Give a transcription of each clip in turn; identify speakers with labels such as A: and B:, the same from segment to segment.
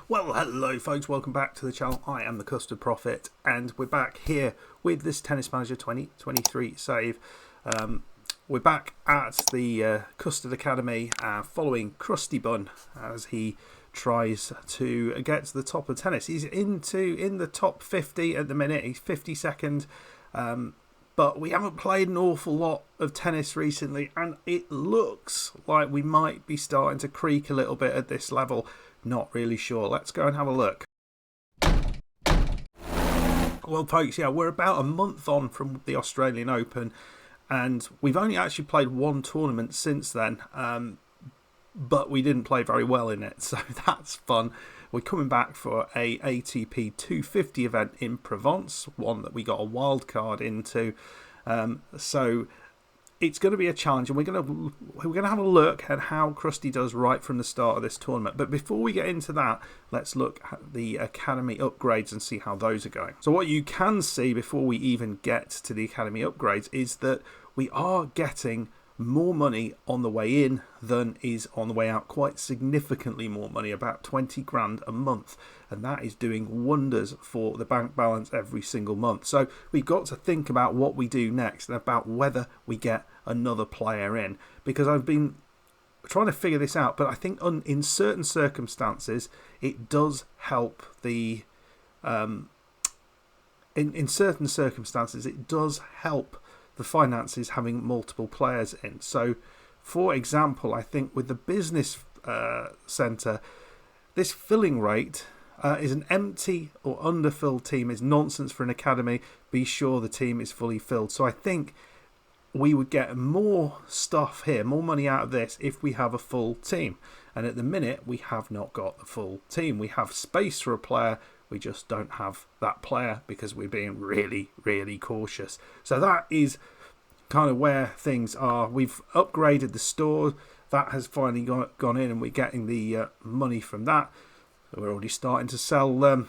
A: Well, hello folks, welcome back to the channel. I am the Custard Prophet, and we're back here with this Tennis Manager 2023 save. We're back at the Custard Academy following Crusty Bun as he tries to get to the top of tennis. He's in the top 50 at the minute. He's 52nd, but we haven't played an awful lot of tennis recently, and it looks like we might be starting to creak a little bit at this level. Not really sure. Let's go and have a look. Well, folks, yeah, we're about a month on from the Australian Open, and we've only actually played one tournament since then, but we didn't play very well in it, so that's fun. We're coming back for a ATP 250 event in Provence, one that we got a wild card into, so it's going to be a challenge, and we're going to have a look at how Crusty does right from the start of this tournament. But before we get into that, let's look at the Academy upgrades and see how those are going. So what you can see before we even get to the Academy upgrades is that we are getting more money on the way in than is on the way out. Quite significantly more money, about 20 grand a month, and that is doing wonders for the bank balance every single month. So we've got to think about what we do next and about whether we get another player in, because I've been trying to figure this out, but I think in certain circumstances it does help the in certain circumstances it does help the finances having multiple players in. So for example, I think with the business centre, this filling rate is an empty or underfilled team is nonsense for an academy. Be sure the team is fully filled. So I think we would get more stuff here, more money out of this if we have a full team. And at the minute, we have not got the full team. We have space for a player. We just don't have that player because we're being really, really cautious. So that is kind of where things are. We've upgraded the store. That has finally gone in, and we're getting the money from that. We're already starting to sell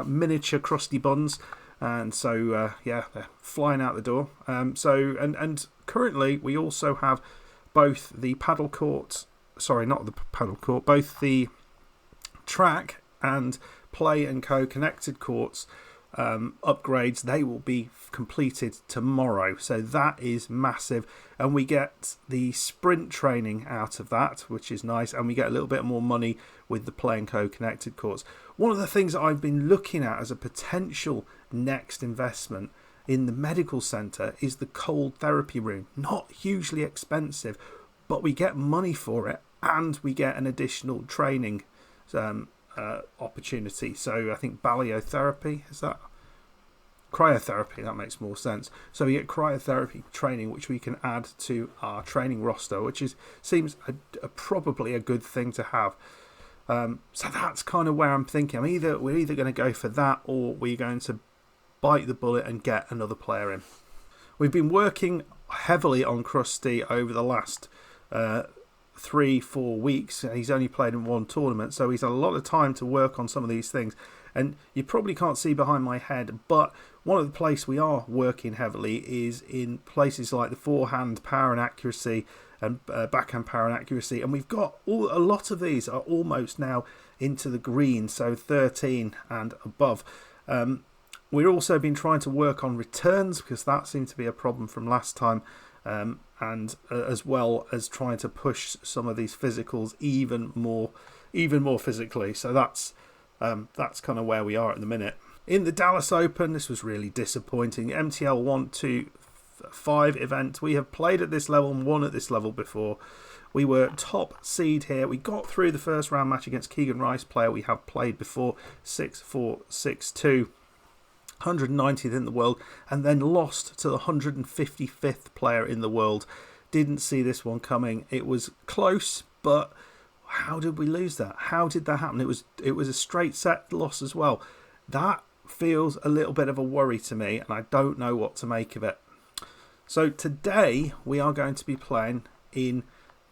A: miniature Crusty Buns. And so, yeah, they're flying out the door. And currently we also have both the paddle court, sorry, not the paddle court, both the track and Play and Co connected courts upgrades. They will be completed tomorrow, so that is massive, and we get the sprint training out of that, which is nice, and we get a little bit more money with the Play and Co connected courts. One of the things that I've been looking at as a potential next investment in the medical centre is the cold therapy room. Not hugely expensive, but we get money for it, and we get an additional training opportunity. So I think baliotherapy, is that cryotherapy? That makes more sense. So we get cryotherapy training, which we can add to our training roster, which seems probably a good thing to have. So that's kind of where I'm thinking. We're either going to go for that, or we're going to bite the bullet and get another player in. We've been working heavily on Crusty over the last 3-4 weeks. He's only played in one tournament, so he's had a lot of time to work on some of these things, and you probably can't see behind my head, but one of the places we are working heavily is in places like the forehand power and accuracy and backhand power and accuracy, and we've got a lot of these are almost now into the green, so 13 and above. We've also been trying to work on returns, because that seemed to be a problem from last time, and as well as trying to push some of these physicals even more physically. So that's kind of where we are at the minute. In the Dallas Open, this was really disappointing. MTL 125 event. We have played at this level and won at this level before. We were top seed here. We got through the first round match against Keegan Rice, player we have played before, 6-4, 6-2. 190th in the world, and then lost to the 155th player in the world. Didn't see this one coming. It was close, but how did we lose that? How did that happen? It was a straight set loss as well. That feels a little bit of a worry to me, and I don't know what to make of it. So today we are going to be playing in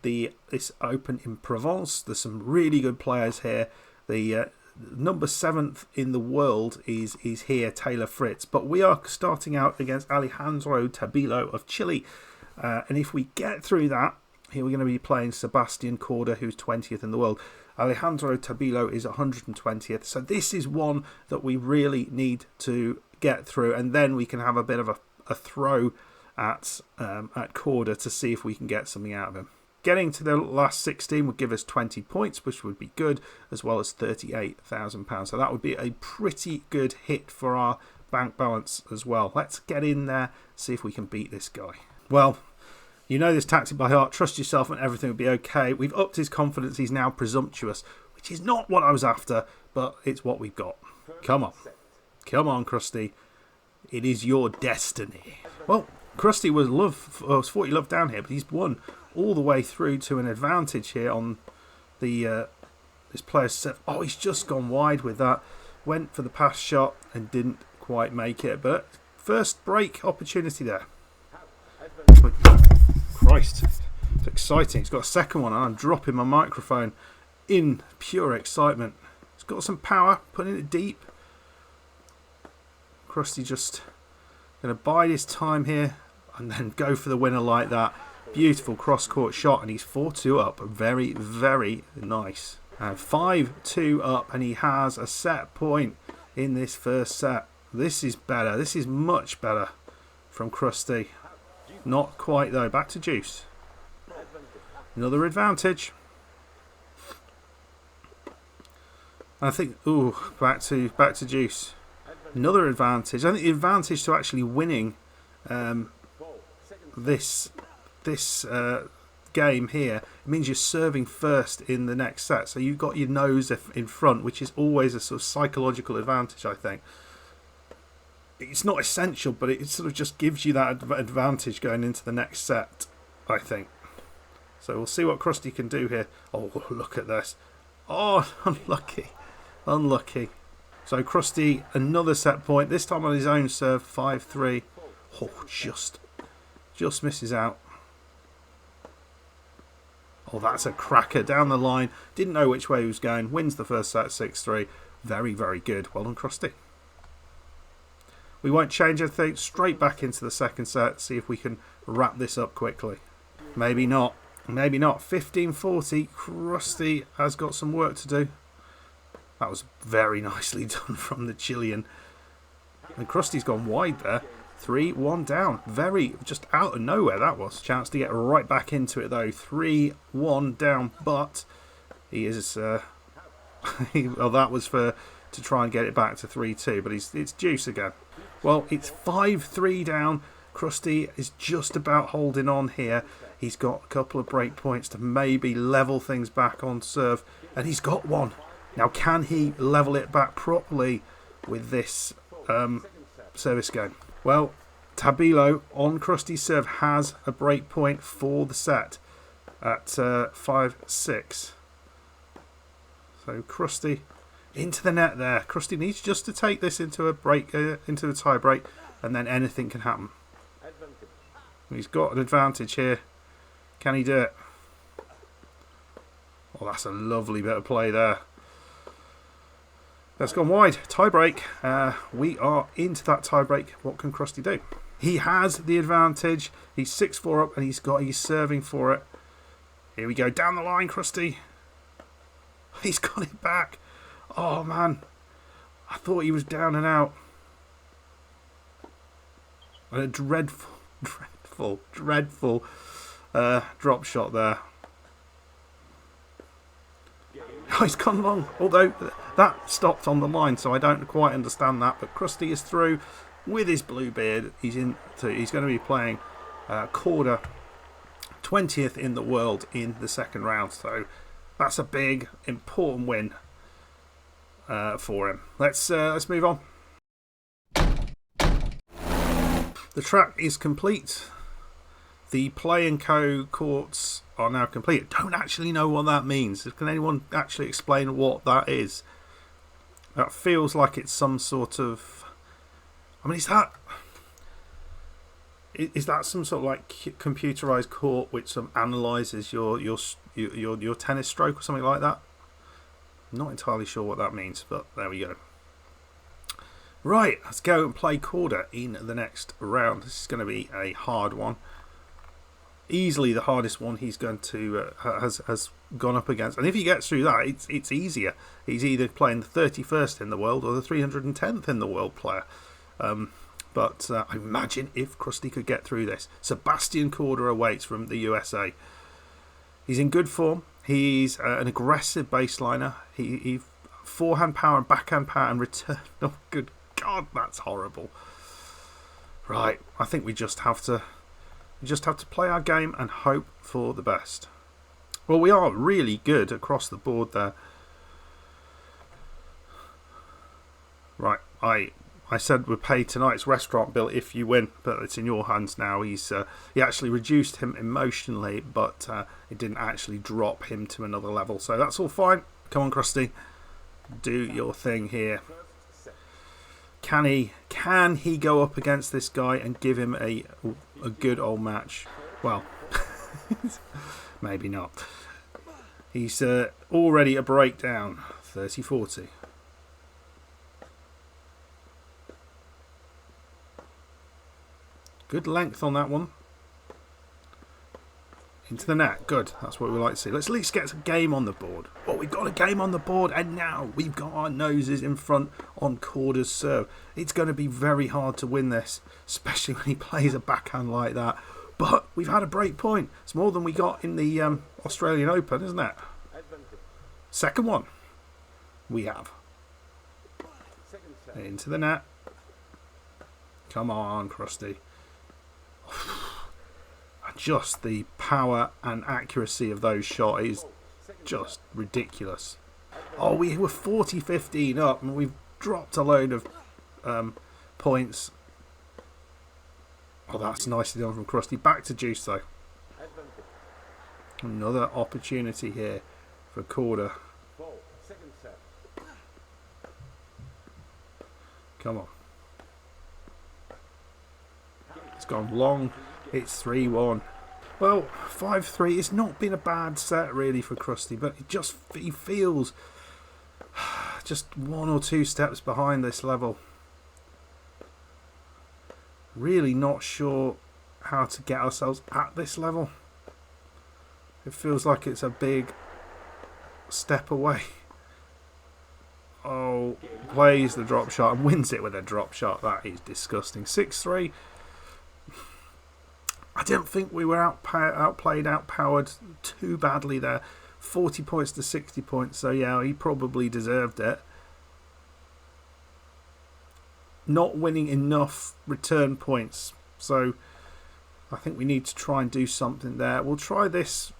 A: this Open in Provence. There's some really good players here. The number 7th in the world is here, Taylor Fritz, but we are starting out against Alejandro Tabilo of Chile, and if we get through that, Here we're going to be playing Sebastian Corda, who's 20th in the world. Alejandro Tabilo is 120th. So this is one that we really need to get through, and then we can have a bit of a throw at Corda to see if we can get something out of him. Getting to the last 16 would give us 20 points, which would be good, as well as £38,000. So that would be a pretty good hit for our bank balance as well. Let's get in there, see if we can beat this guy. Well, you know this tactic by heart. Trust yourself and everything will be okay. We've upped his confidence. He's now presumptuous, which is not what I was after, but it's what we've got. Come on. Come on, Crusty. It is your destiny. Well, Crusty was 40 love down here, but he's won all the way through to an advantage here on the this player's set. Oh, he's just gone wide with that. Went for the pass shot and didn't quite make it, but first break opportunity there. Christ, it's exciting. He's got a second one, and I'm dropping my microphone in pure excitement. He's got some power, putting it deep. Crusty just going to bide his time here and then go for the winner like that. Beautiful cross-court shot, and he's 4-2 up. Very, very nice. 5-2 up, and he has a set point in this first set. This is better. This is much better from Crusty. Not quite, though. Back to Juice. Another advantage. I think, ooh, back to Juice. Another advantage. I think the advantage to actually winning this game here, it means you're serving first in the next set. So you've got your nose in front, which is always a sort of psychological advantage, I think. It's not essential, but it sort of just gives you that advantage going into the next set, I think. So we'll see what Crusty can do here. Oh, look at this. Oh, unlucky. Unlucky. So Crusty, another set point, this time on his own serve, 5-3. Oh, just misses out. Oh, that's a cracker down the line. Didn't know which way he was going. Wins the first set, 6-3. Very, very good. Well done, Crusty. We won't change anything. Straight back into the second set. See if we can wrap this up quickly. Maybe not. Maybe not. 15-40. Crusty has got some work to do. That was very nicely done from the Chilean. And Crusty's gone wide there. 3-1 down. Very, just out of nowhere that was. Chance to get right back into it though. 3-1 down, but he is... well, that was to try and get it back to 3-2, but it's Juice again. Well, it's 5-3 down. Crusty is just about holding on here. He's got a couple of break points to maybe level things back on serve, and he's got one. Now, can he level it back properly with this service game? Well, Tabilo on Crusty's serve has a break point for the set at 5-6. So Crusty into the net there. Crusty needs just to take this into a break, into a tie break, and then anything can happen. He's got an advantage here. Can he do it? Oh, that's a lovely bit of play there. That's gone wide. Tie break. We are into that tie break. What can Crusty do? He has the advantage. He's 6-4 up, and he's serving for it. Here we go. Down the line, Crusty. He's got it back. Oh, man. I thought he was down and out. And a dreadful drop shot there. Oh, he's gone long. Although that stopped on the line, so I don't quite understand that. But Crusty is through with his blue beard. He's going to be playing Corda, 20th in the world in the second round. So that's a big, important win for him. Let's move on. The track is complete. The Play & Co courts are now complete. Don't actually know what that means. Can anyone actually explain what that is? That feels like it's some sort of... I mean, is that some sort of like computerized court which analyzes your tennis stroke or something like that? I'm not entirely sure what that means, but there we go. Right, let's go and play Corda in the next round. This is going to be a hard one. easily the hardest one he's going to has gone up against. And if he gets through that, it's easier. He's either playing the 31st in the world or the 310th in the world player. But I imagine if Crusty could get through this. Sebastian Korda awaits from the USA. He's in good form. He's an aggressive baseliner. He forehand power and backhand power and return. Oh, good God, that's horrible. Right, I think we just have to play our game and hope for the best. Well, we are really good across the board there. Right, I said we'd pay tonight's restaurant bill if you win, but it's in your hands now. He actually reduced him emotionally, but it didn't actually drop him to another level. So that's all fine. Come on, Crusty. Do your thing here. Can he go up against this guy and give him a good old match? Well, maybe not. He's already a breakdown. 30-40. Good length on that one. Into the net. Good. That's what we like to see. Let's at least get a game on the board. Well, we've got a game on the board, and now we've got our noses in front on Korda's serve. It's going to be very hard to win this, especially when he plays a backhand like that. But we've had a break point. It's more than we got in the Australian Open, isn't it? Second one. We have. Into the net. Come on, Crusty. Just the power and accuracy of those shots is just ridiculous. Oh, we were 40-15 up and we've dropped a load of points. Oh, that's nicely done from Crusty. Back to Juice though. Another opportunity here for Korda. Come on. It's gone long. It's 3-1. Well, 5-3. It's not been a bad set really for Crusty, but he feels just one or two steps behind this level. Really not sure how to get ourselves at this level. It feels like it's a big step away. Oh, plays the drop shot and wins it with a drop shot. That is disgusting. 6-3. I didn't think we were outplayed, outpowered too badly there. 40 points to 60 points. So, yeah, he probably deserved it. Not winning enough return points. So, I think we need to try and do something there. We'll try this.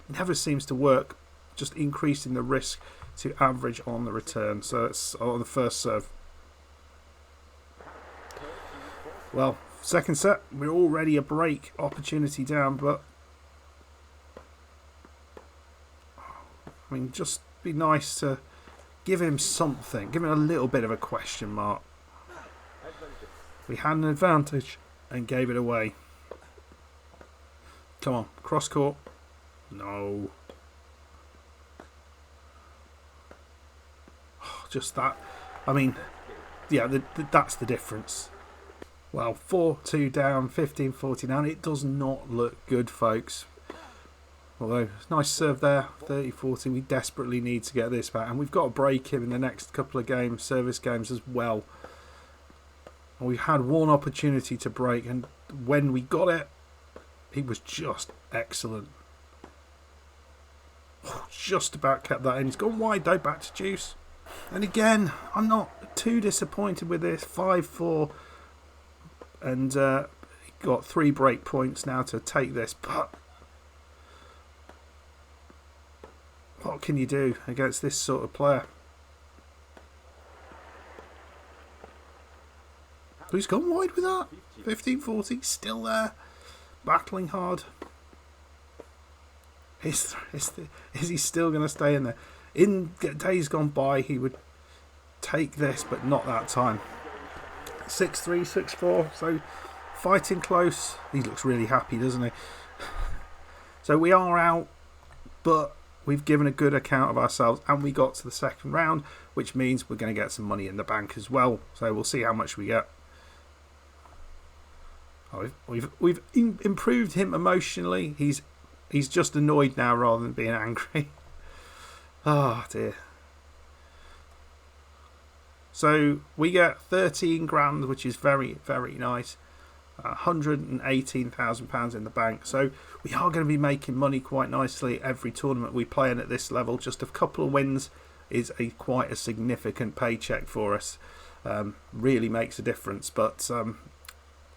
A: It never seems to work. Just increasing the risk to average on the return. So, it's on the first serve. Well, second set, we're already a break opportunity down, but I mean, just be nice to give him something, give him a little bit of a question mark. We had an advantage and gave it away. Come on, cross court. No. Just that. I mean, yeah, that's the difference. Well, 4-2 down, 15-40 down. It does not look good, folks. Although, nice serve there, 30-40. We desperately need to get this back. And we've got to break him in the next couple of games, service games as well. And we've had one opportunity to break. And when we got it, he was just excellent. Just about kept that in. He's gone wide though, back to Juice. And again, I'm not too disappointed with this. 5-4. And got 3 break points now to take this, but what can you do against this sort of player? Who's gone wide with that? 15-40, still there, battling hard. Is he still going to stay in there? In days gone by, he would take this, but not that time. 6-3, 6-4, so fighting close. He looks really happy, doesn't he? So we are out, but we've given a good account of ourselves and we got to the second round, which means we're going to get some money in the bank as well. So we'll see how much we get. We've improved him emotionally. He's just annoyed now rather than being angry. Oh dear. So we get 13 grand, which is very, very nice. £118,000 in the bank. So we are going to be making money quite nicely every tournament we play in at this level. Just a couple of wins is quite a significant paycheck for us. Really makes a difference. But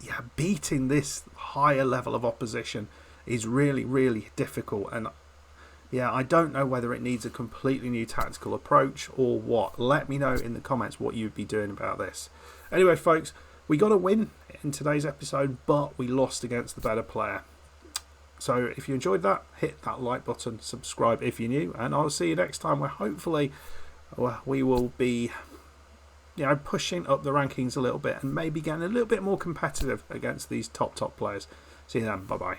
A: yeah, beating this higher level of opposition is really, really difficult. And yeah, I don't know whether it needs a completely new tactical approach or what. Let me know in the comments what you'd be doing about this. Anyway, folks, we got a win in today's episode, but we lost against the better player. So if you enjoyed that, hit that like button, subscribe if you're new, and I'll see you next time where hopefully we will be pushing up the rankings a little bit and maybe getting a little bit more competitive against these top players. See you then. Bye-bye.